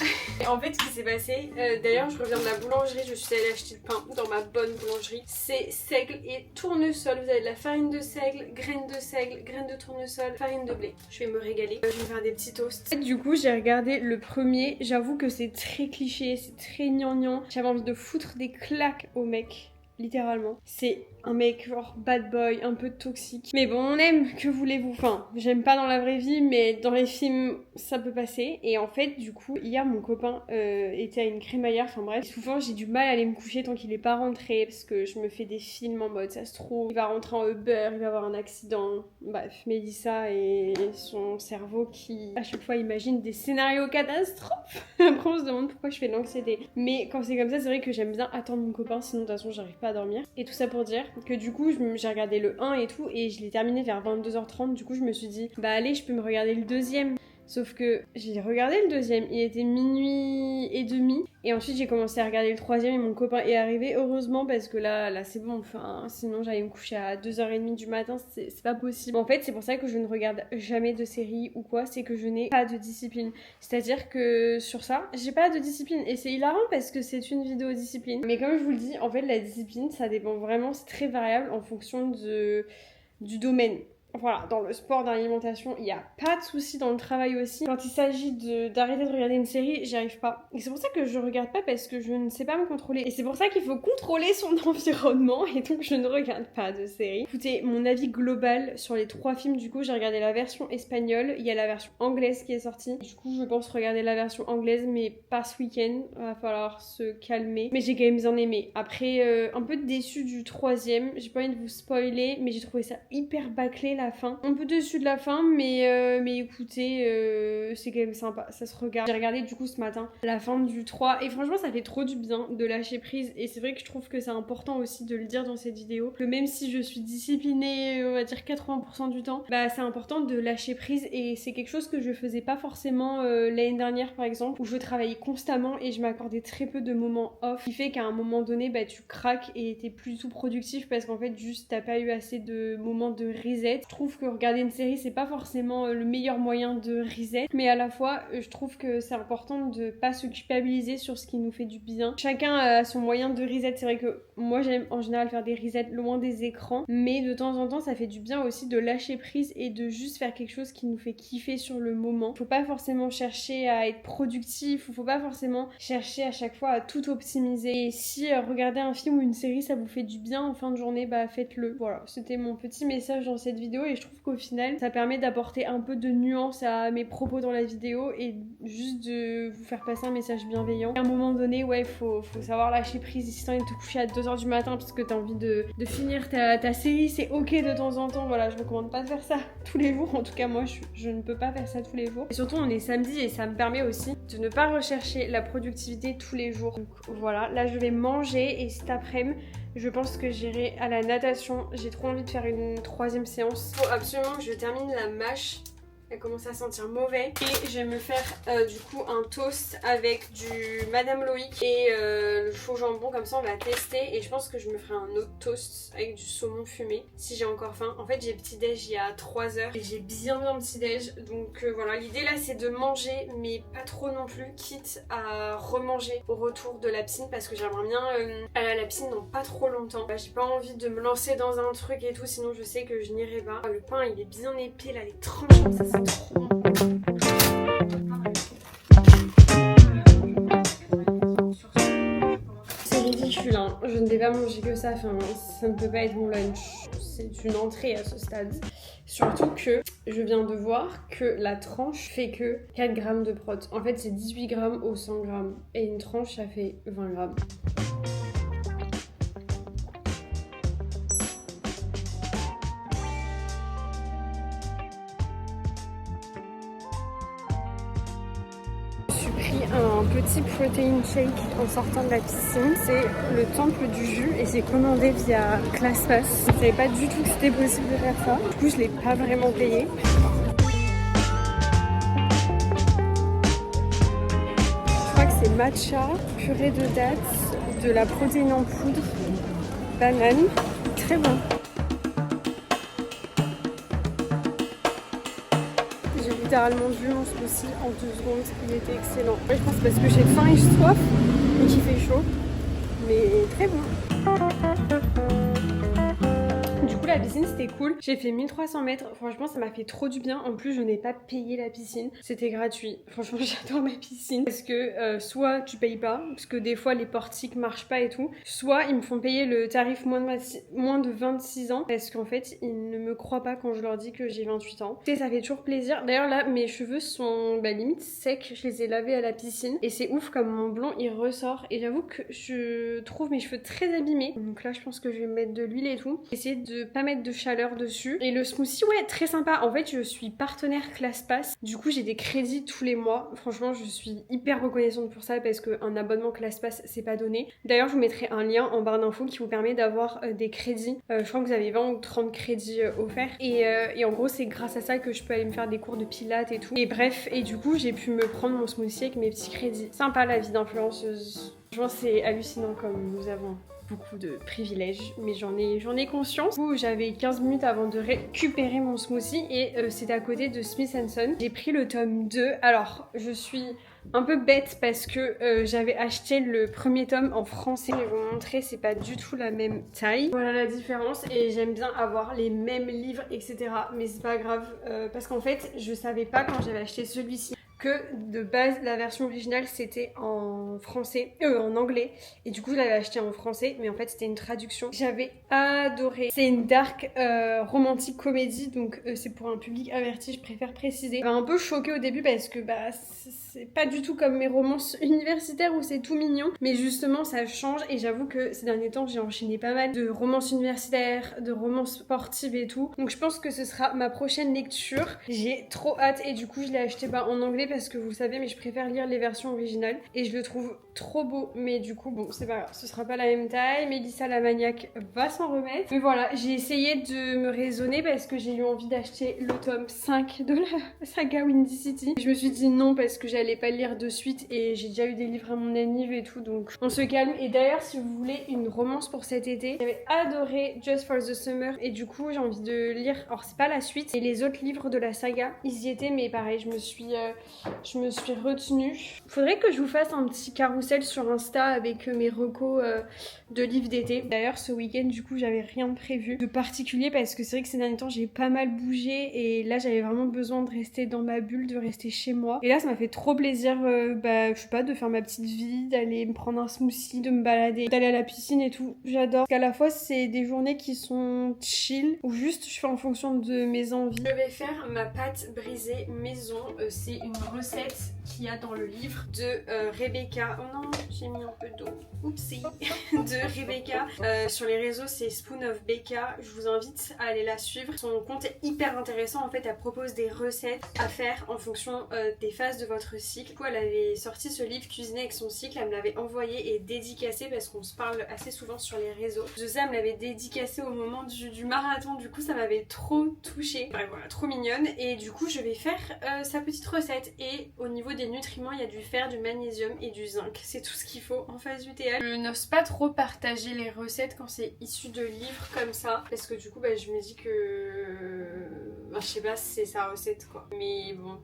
En fait, ce qui s'est passé, d'ailleurs, je reviens de la boulangerie, je suis allée acheter le pain dans ma bonne boulangerie. C'est seigle et tournesol. Vous avez de la farine de seigle, graines de tournesol, farine de blé. Je vais me régaler. Je vais faire des petits toasts. Du coup, j'ai regardé le premier. J'avoue que c'est très cliché, c'est très gnangnan. J'avais envie de foutre des claques au mec. Littéralement. C'est un mec genre bad boy, un peu toxique. Mais bon, on aime, que voulez-vous? Enfin, j'aime pas dans la vraie vie, mais dans les films, ça peut passer. Et en fait, du coup, hier, mon copain était à une crémaillère, enfin bref. Souvent, j'ai du mal à aller me coucher tant qu'il est pas rentré, parce que je me fais des films en mode, ça se trouve, il va rentrer en Uber, il va avoir un accident. Bref, Mélissa et son cerveau qui, à chaque fois, imagine des scénarios catastrophes. Après, on se demande pourquoi je fais de l'anxiété. Mais quand c'est comme ça, c'est vrai que j'aime bien attendre mon copain, sinon de toute façon, j'arrive pas à dormir. Et tout ça pour dire que du coup, j'ai regardé le 1 et tout, et je l'ai terminé vers 22h30. Du coup, je me suis dit, bah allez, je peux me regarder le deuxième. Sauf que j'ai regardé le deuxième, il était minuit et demi. Et ensuite j'ai commencé à regarder le troisième et mon copain est arrivé, heureusement, parce que là c'est bon, enfin sinon j'allais me coucher à 2h30 du matin, c'est pas possible. En fait c'est pour ça que je ne regarde jamais de séries ou quoi, c'est que je n'ai pas de discipline. C'est-à-dire que sur ça, j'ai pas de discipline et c'est hilarant parce que c'est une vidéo discipline. Mais comme je vous le dis, en fait la discipline ça dépend vraiment, c'est très variable en fonction du domaine. Voilà, dans le sport, dans l'alimentation, il n'y a pas de souci, dans le travail aussi. Quand il s'agit d'arrêter de regarder une série, j'y arrive pas. Et c'est pour ça que je regarde pas, parce que je ne sais pas me contrôler. Et c'est pour ça qu'il faut contrôler son environnement, et donc je ne regarde pas de série. Écoutez, mon avis global sur les 3 films, du coup, j'ai regardé la version espagnole, il y a la version anglaise qui est sortie. Du coup, je pense regarder la version anglaise, mais pas ce week-end. Va falloir se calmer. Mais j'ai quand même bien aimé. Après, un peu déçue du 3e, j'ai pas envie de vous spoiler, mais j'ai trouvé ça hyper bâclé la fin. Un peu déçue de la fin, mais écoutez, c'est quand même sympa, ça se regarde. J'ai regardé du coup ce matin la fin du 3 et franchement ça fait trop du bien de lâcher prise et c'est vrai que je trouve que c'est important aussi de le dire dans cette vidéo, que même si je suis disciplinée, on va dire 80% du temps, bah c'est important de lâcher prise et c'est quelque chose que je faisais pas forcément l'année dernière par exemple, où je travaillais constamment et je m'accordais très peu de moments off, qui fait qu'à un moment donné bah tu craques et t'es plus du tout productif parce qu'en fait juste t'as pas eu assez de moments de reset. Je trouve que regarder une série c'est pas forcément le meilleur moyen de reset, mais à la fois je trouve que c'est important de pas se culpabiliser sur ce qui nous fait du bien. Chacun a son moyen de reset, c'est vrai que moi j'aime en général faire des resets loin des écrans, mais de temps en temps ça fait du bien aussi de lâcher prise et de juste faire quelque chose qui nous fait kiffer sur le moment. Faut pas forcément chercher à être productif, ou faut pas forcément chercher à chaque fois à tout optimiser. Et si regarder un film ou une série ça vous fait du bien en fin de journée, bah faites-le. Voilà, c'était mon petit message dans cette vidéo et je trouve qu'au final ça permet d'apporter un peu de nuance à mes propos dans la vidéo et juste de vous faire passer un message bienveillant. À un moment donné, ouais, faut savoir lâcher prise. Si t'as envie de te coucher à 2h du matin parce que t'as envie de finir ta série, c'est ok de temps en temps. Voilà, je recommande pas de faire ça tous les jours. En tout cas, moi, je ne peux pas faire ça tous les jours. Et surtout, on est samedi et ça me permet aussi de ne pas rechercher la productivité tous les jours. Donc voilà, là, je vais manger et cet après-midi, je pense que j'irai à la natation. J'ai trop envie de faire une 3e séance. Faut absolument que je termine la mâche. Elle commence à sentir mauvais. Et je vais me faire du coup un toast avec du Madame Loïc et le faux jambon. Comme ça on va tester. Et je pense que je me ferai un autre toast avec du saumon fumé si j'ai encore faim. En fait j'ai petit déj il y a 3 heures et j'ai bien petit déj. Donc voilà, l'idée là c'est de manger mais pas trop non plus, quitte à remanger au retour de la piscine, parce que j'aimerais bien aller à la piscine dans pas trop longtemps. J'ai pas envie de me lancer dans un truc et tout, sinon je sais que je n'irai pas. Le pain il est bien épais là, les tranches comme ça, c'est trop bon. C'est ridicule hein, je ne vais pas manger que ça, enfin ça ne peut pas être mon lunch, c'est une entrée à ce stade. Surtout que je viens de voir que la tranche fait que 4 grammes de prot. En fait c'est 18 grammes au 100 grammes et une tranche ça fait 20 grammes. Un petit protein shake en sortant de la piscine. C'est le temple du jus et j'ai commandé via ClassPass. Je ne savais pas du tout que c'était possible de faire ça. Du coup, je ne l'ai pas vraiment payé. Je crois que c'est matcha, purée de dattes, de la protéine en poudre, banane. Très bon. Littéralement bu mon smoothie en 2 secondes, il était excellent. Je pense parce que j'ai faim et soif et qu'il fait chaud, mais très bon. Du coup la piscine c'était cool. J'ai fait 1300 mètres. Franchement, ça m'a fait trop du bien. En plus, je n'ai pas payé la piscine. C'était gratuit. Franchement, j'adore ma piscine. Parce que soit tu payes pas, parce que des fois les portiques marchent pas et tout. Soit ils me font payer le tarif moins de 26 ans. Parce qu'en fait, ils ne me croient pas quand je leur dis que j'ai 28 ans. Et ça fait toujours plaisir. D'ailleurs, là, mes cheveux sont limite secs. Je les ai lavés à la piscine. Et c'est ouf comme mon blond il ressort. Et j'avoue que je trouve mes cheveux très abîmés. Donc là, je pense que je vais mettre de l'huile et tout. Essayer de pas mettre de chaleur dessus. Et le smoothie, ouais, très sympa. En fait, je suis partenaire ClassPass. Du coup, j'ai des crédits tous les mois. Franchement, je suis hyper reconnaissante pour ça parce qu'un abonnement ClassPass, c'est pas donné. D'ailleurs, je vous mettrai un lien en barre d'infos qui vous permet d'avoir des crédits. Je crois que vous avez 20 ou 30 crédits offerts. Et en gros, c'est grâce à ça que je peux aller me faire des cours de pilates et tout. Et bref, et du coup, j'ai pu me prendre mon smoothie avec mes petits crédits. Sympa la vie d'influenceuse. Franchement, c'est hallucinant comme nous avons beaucoup de privilèges, mais j'en ai conscience. Du coup, j'avais 15 minutes avant de récupérer mon smoothie et c'était à côté de Smith & Son. J'ai pris le tome 2. Alors, je suis un peu bête parce que j'avais acheté le premier tome en français. Je vais vous montrer, c'est pas du tout la même taille. Voilà la différence et j'aime bien avoir les mêmes livres, etc. Mais c'est pas grave parce qu'en fait, je savais pas quand j'avais acheté celui-ci que de base la version originale c'était en français, en anglais, et du coup je l'avais acheté en français, mais en fait c'était une traduction. J'avais adoré. C'est une dark romantique comédie, donc c'est pour un public averti, je préfère préciser. Ça m'a un peu choquée au début parce que c'est pas du tout comme mes romances universitaires où c'est tout mignon, mais justement ça change et j'avoue que ces derniers temps j'ai enchaîné pas mal de romances universitaires, de romances sportives et tout, donc je pense que ce sera ma prochaine lecture. J'ai trop hâte et du coup je l'ai acheté en anglais parce que vous savez, mais je préfère lire les versions originales et je le trouve trop beau, mais du coup bon c'est pas grave, ce sera pas la même taille. Mélissa la maniaque va s'en remettre, mais voilà, j'ai essayé de me raisonner parce que j'ai eu envie d'acheter le tome 5 de la saga Windy City. Je me suis dit non parce que j'allais pas le lire de suite et j'ai déjà eu des livres à mon anniv et tout, donc on se calme. Et d'ailleurs, si vous voulez une romance pour cet été, j'avais adoré Just for the Summer et du coup j'ai envie de lire, alors c'est pas la suite, et les autres livres de la saga, ils y étaient, mais pareil, je me suis retenue. Faudrait que je vous fasse un petit carrousel sur Insta avec mes recos de livres d'été. D'ailleurs, ce week-end, du coup, j'avais rien prévu de particulier parce que c'est vrai que ces derniers temps, j'ai pas mal bougé et là, j'avais vraiment besoin de rester dans ma bulle, de rester chez moi. Et là, ça m'a fait trop plaisir, je sais pas, de faire ma petite vie, d'aller me prendre un smoothie, de me balader, d'aller à la piscine et tout. J'adore. Parce qu'à la fois, c'est des journées qui sont chill ou juste je fais en fonction de mes envies. Je vais faire ma pâte brisée maison. C'est une recette qu'il y a dans le livre de Rebecca. Oh non, j'ai mis un peu d'eau. Oupsie. De Rebecca. Sur les réseaux, c'est Spoon of Becca. Je vous invite à aller la suivre. Son compte est hyper intéressant. En fait, elle propose des recettes à faire en fonction des phases de votre cycle. Du coup, elle avait sorti ce livre Cuisiner avec son cycle. Elle me l'avait envoyé et dédicacé parce qu'on se parle assez souvent sur les réseaux. Je sais, elle me l'avait dédicacé au moment du marathon. Du coup, ça m'avait trop touchée. Bref, voilà, trop mignonne. Et du coup, je vais faire sa petite recette. Et au niveau des nutriments, il y a du fer, du magnésium et du zinc. C'est tout ce qu'il faut en phase UTL. Je n'ose pas trop partager les recettes quand c'est issu de livres comme ça. Parce que du coup, je me dis que... je sais pas si c'est sa recette quoi. Mais bon...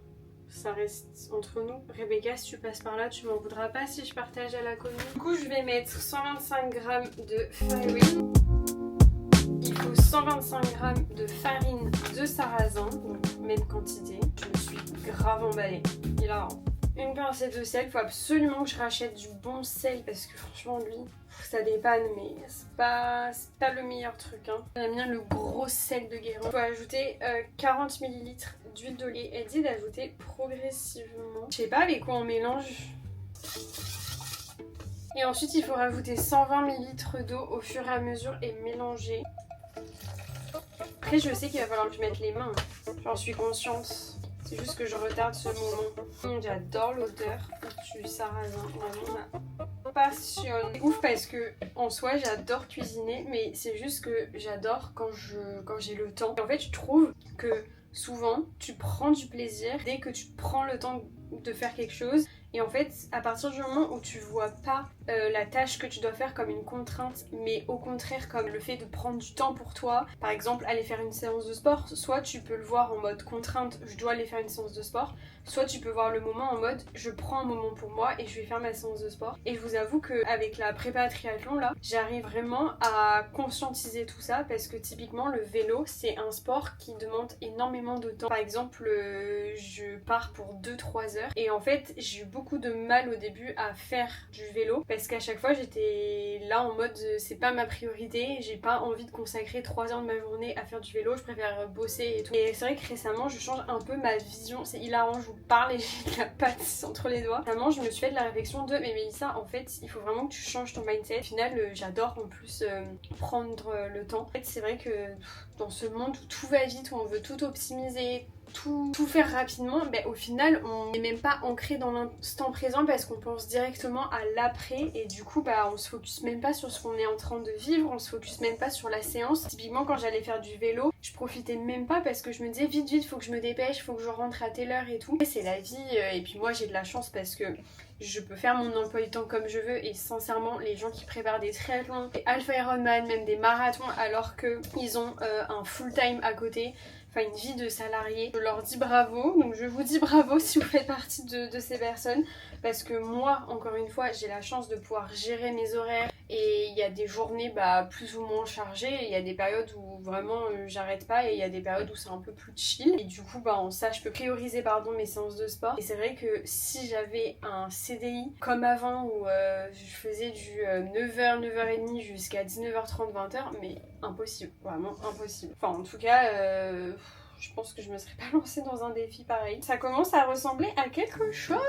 ça reste entre nous. Rebecca, si tu passes par là, tu m'en voudras pas si je partage à la commune. Du coup, je vais mettre 125 g de farine. Il faut 125 g de farine de sarrasin, donc même quantité. Je me suis grave emballée. Et là, une pincée de sel. Il faut absolument que je rachète du bon sel parce que franchement, lui, ça dépanne, mais c'est pas le meilleur truc. Hein. J'aime bien le gros sel de Guérin. Il faut ajouter 40 ml d'huile d'olive. Elle dit d'ajouter progressivement. Je sais pas avec quoi on mélange. Et ensuite, il faut rajouter 120 ml d'eau au fur et à mesure et mélanger. Après, je sais qu'il va falloir que je mette les mains. J'en suis consciente. C'est juste que je retarde ce moment. J'adore l'odeur du sarrasin. Vraiment, ma passionne. C'est ouf parce que en soi, j'adore cuisiner, mais c'est juste que j'adore quand j'ai le temps. Et en fait, je trouve que souvent, tu prends du plaisir dès que tu prends le temps de faire quelque chose Et en fait, à partir du moment où tu vois pas la tâche que tu dois faire comme une contrainte, mais au contraire comme le fait de prendre du temps pour toi, par exemple aller faire une séance de sport, soit tu peux le voir en mode contrainte, je dois aller faire une séance de sport, soit tu peux voir le moment en mode je prends un moment pour moi et je vais faire ma séance de sport. Et je vous avoue qu'avec la prépa triathlon là, j'arrive vraiment à conscientiser tout ça parce que typiquement le vélo c'est un sport qui demande énormément de temps. Par exemple, je pars pour 2-3 heures et en fait j'ai eu beaucoup de mal au début à faire du vélo parce qu'à chaque fois j'étais là en mode c'est pas ma priorité, j'ai pas envie de consacrer 3 heures de ma journée à faire du vélo, je préfère bosser et tout. Et c'est vrai que récemment je change un peu ma vision, c'est hilarant, je vous parle et j'ai de la pâte entre les doigts. Vraiment je me suis fait de la réflexion de mais Mélissa en fait il faut vraiment que tu changes ton mindset. Au final j'adore en plus prendre le temps. En fait c'est vrai que dans ce monde où tout va vite, où on veut tout optimiser, tout faire rapidement, ben, au final on n'est même pas ancré dans l'instant présent parce qu'on pense directement à l'après et du coup bah on se focus même pas sur ce qu'on est en train de vivre, on se focus même pas sur la séance. Typiquement quand j'allais faire du vélo, je profitais même pas parce que je me disais vite faut que je me dépêche, faut que je rentre à telle heure et tout. C'est la vie et puis moi j'ai de la chance parce que je peux faire mon emploi du temps comme je veux et sincèrement les gens qui préparent des triathlons, des Alpha Ironman, même des marathons alors qu'ils ont un full time à côté, enfin une vie de salarié, je leur dis bravo. Donc je vous dis bravo si vous faites partie de ces personnes parce que moi encore une fois j'ai la chance de pouvoir gérer mes horaires et il y a des journées plus ou moins chargées, il y a des périodes où vraiment j'arrête pas et il y a des périodes où c'est un peu plus chill et du coup en ça je peux prioriser mes séances de sport. Et c'est vrai que si j'avais un CDI comme avant où je faisais du 9h, 9h30 jusqu'à 19h30, 20h, mais impossible, vraiment impossible. Enfin en tout cas je pense que je me serais pas lancée dans un défi pareil. Ça commence à ressembler à quelque chose.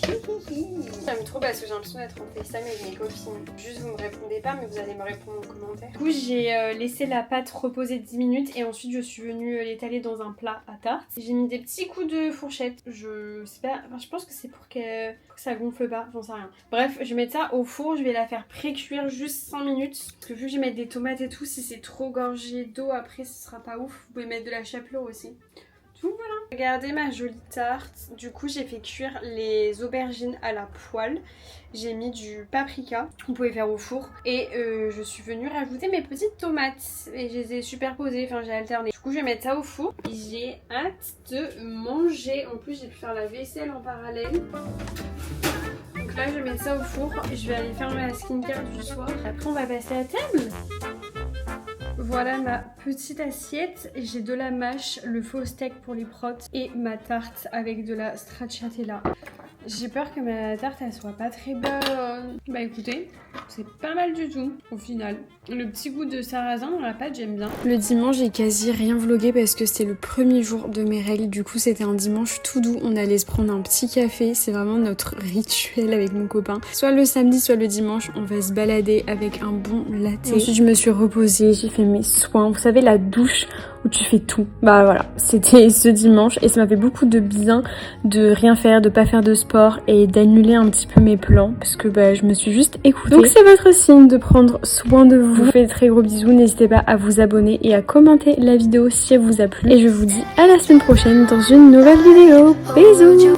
J'aime trop parce que j'ai l'impression d'être en FaceTime avec mes copines. Juste vous me répondez pas mais vous allez me répondre en commentaire. Du coup j'ai laissé la pâte reposer 10 minutes et ensuite je suis venue l'étaler dans un plat à tarte. J'ai mis des petits coups de fourchette. Je sais pas, enfin, je pense que c'est pour que ça gonfle pas, j'en sais rien. Bref, je vais mettre ça au four, je vais la faire pré-cuire juste 5 minutes. Parce que vu que je vais mettre des tomates et tout, si c'est trop gorgé d'eau après ce sera pas ouf. Vous pouvez mettre de la chapelure aussi. Donc voilà. Regardez ma jolie tarte. Du coup j'ai fait cuire les aubergines à la poêle. J'ai mis du paprika, vous pouvez faire au four. Et je suis venue rajouter mes petites tomates. Et je les ai superposées, enfin j'ai alterné. Du coup je vais mettre ça au four. J'ai hâte de manger. En plus j'ai pu faire la vaisselle en parallèle. Donc là je vais mettre ça au four. Je vais aller faire ma skincare du soir. Après on va passer à table. Voilà ma petite assiette, j'ai de la mâche, le faux steak pour les protes et ma tarte avec de la stracciatella. J'ai peur que ma tarte elle soit pas très bonne. Bah écoutez, c'est pas mal du tout au final. Le petit goût de sarrasin dans la pâte j'aime bien. Le dimanche j'ai quasi rien vlogué parce que c'était le premier jour de mes règles. Du coup c'était un dimanche tout doux, on allait se prendre un petit café. C'est vraiment notre rituel avec mon copain. Soit le samedi soit le dimanche on va se balader avec un bon latte. Ensuite je me suis reposée, j'ai fait mes soins. Vous savez la douche où tu fais tout. Bah voilà, c'était ce dimanche et ça m'a fait beaucoup de bien de rien faire, de pas faire de sport et d'annuler un petit peu mes plans parce que je me suis juste écoutée. Donc c'est votre signe de prendre soin de vous. Je vous fais de très gros bisous, n'hésitez pas à vous abonner et à commenter la vidéo si elle vous a plu et je vous dis à la semaine prochaine dans une nouvelle vidéo. Bisous.